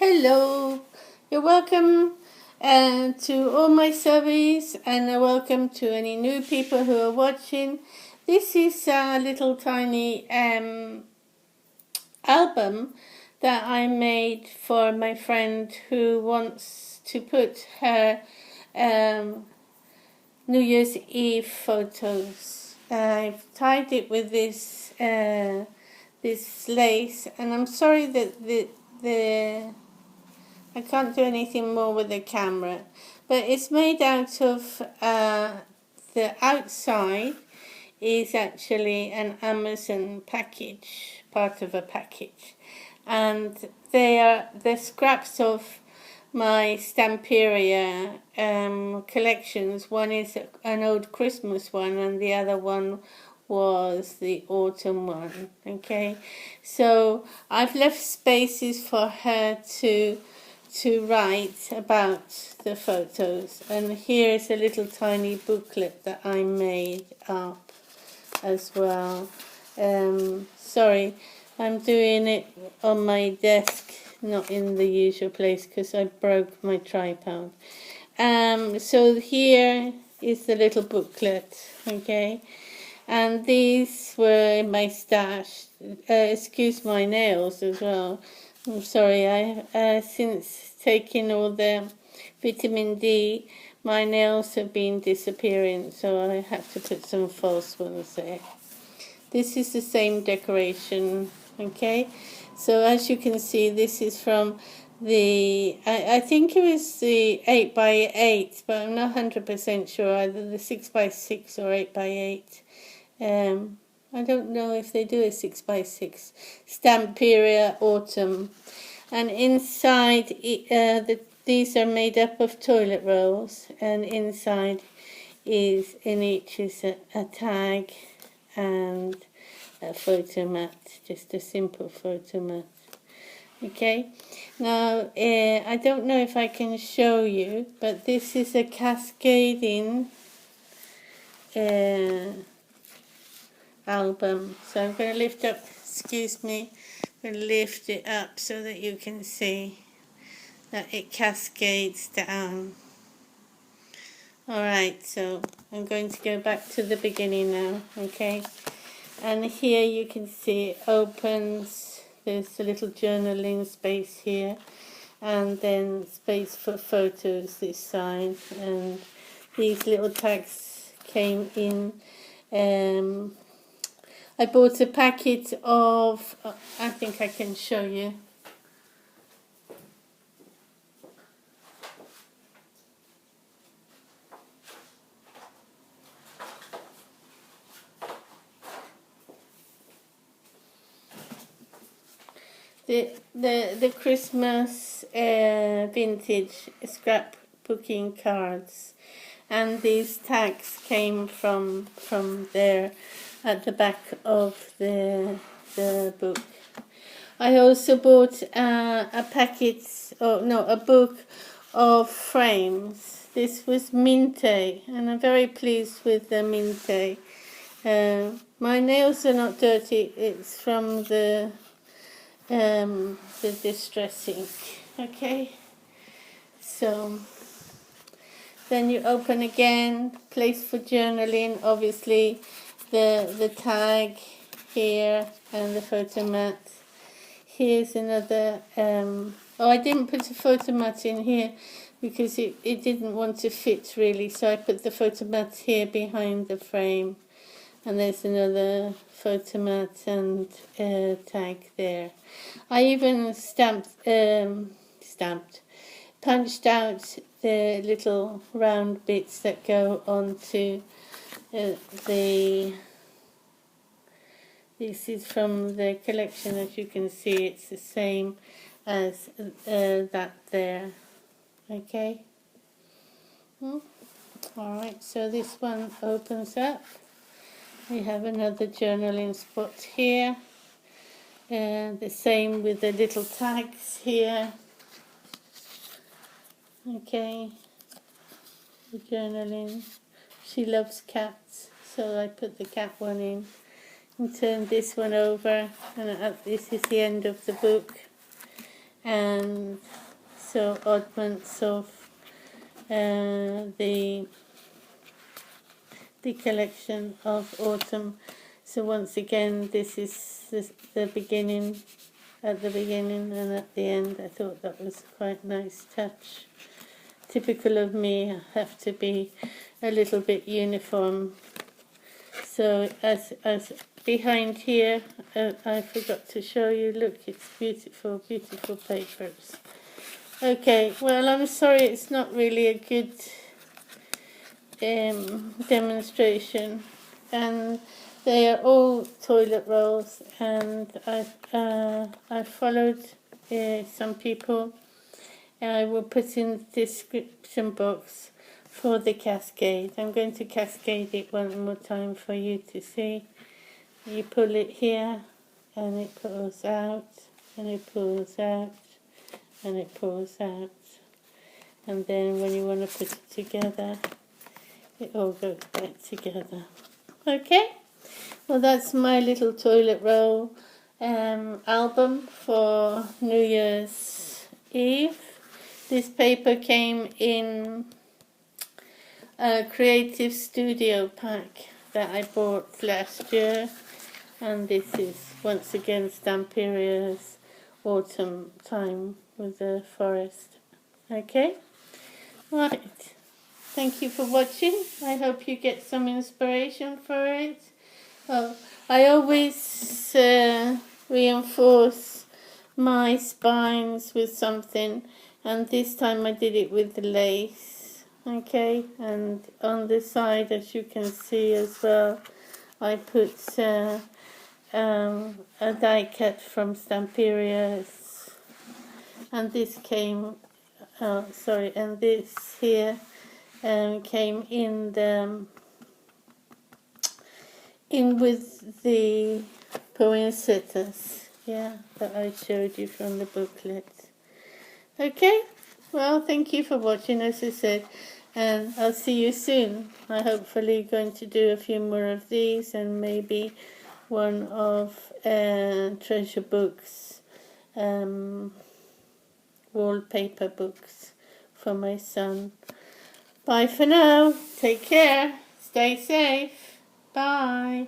Hello, you're welcome to all my surveys, and welcome to any new people who are watching. This is a little tiny album that I made for my friend who wants to put her New Year's Eve photos. I've tied it with this this lace, and I'm sorry that I can't do anything more with the camera, but it's made out of the outside is actually an Amazon package, part of a package, and they are the scraps of my Stamperia collections. One is an old Christmas one, and the other one was the autumn one. Okay, so I've left spaces for her to write about the photos, and here is a little tiny booklet that I made up as well. Sorry, I'm doing it on my desk, not in the usual place, because I broke my tripod. So here is the little booklet, okay, and these were in my stash. Excuse my nails as well. I'm sorry, I since taking all the vitamin D, my nails have been disappearing, so I have to put some false ones there. This is the same decoration, okay? So as you can see, this is from the, I think it was the 8x8, but I'm not 100% sure, either the 6x6 or 8x8. I don't know if they do a 6x6. Stamperia Autumn. And inside, these are made up of toilet rolls, and inside is, in each is a tag and a photo mat, just a simple photo mat. Okay, now I don't know if I can show you, but this is a Cascading album. So I'm going to lift up, excuse me, I'm going to lift it up so that you can see that it cascades down. Alright, so I'm going to go back to the beginning now, okay? And here you can see it opens, there's a little journaling space here, and then space for photos this side, and these little tags came in. I bought a packet of, I think I can show you. The Christmas vintage scrapbooking cards, and these tags came from there at the back of the book. I also bought a book of frames. This was Minte, and I'm very pleased with the Minte. My nails are not dirty. It's from the distress ink. Okay, so then you open again, place for journaling, obviously the tag here and the photo mat. Here's another, I didn't put a photo mat in here because it didn't want to fit really, so I put the photo mat here behind the frame, and there's another photo mat and tag there. I even punched out the little round bits that go onto this is from the collection. As you can see, it's the same as that there. Okay. Alright, so this one opens up. We have another journaling spot here. The same with the little tags here. Okay. The journaling. She loves cats, so I put the cat one in. And turn this one over, and this is the end of the book. and so oddments of the collection of autumn. So once again, this is the beginning, at the beginning and at the end. I thought that was quite a nice touch. Typical of me, I have to be a little bit uniform. So as behind here, I forgot to show you, look, it's beautiful, beautiful papers. Okay, well, I'm sorry it's not really a good demonstration, and they are all toilet rolls, and I followed some people, and I will put in the description box for the cascade. I'm going to cascade it one more time for you to see. You pull it here, and it pulls out, and it pulls out, and it pulls out, and then when you want to put it together, it all goes back together. Okay, well, that's my little toilet roll album for New Year's Eve. This paper came in a Creative Studio pack that I bought last year, and this is once again Stamperia's Autumn Time with the Forest. Okay, right. Thank you for watching. I hope you get some inspiration for it. Oh, I always reinforce my spines with something, and this time I did it with the lace. Okay, and on the side, as you can see as well, I put a die cut from Stamperia's, and this came, and this here came in with the poinsettias, yeah, that I showed you from the booklet. Okay, well, thank you for watching, as I said, and I'll see you soon. I'm hopefully going to do a few more of these, and maybe one of Treasure Books, wallpaper books for my son. Bye for now. Take care. Stay safe. Bye.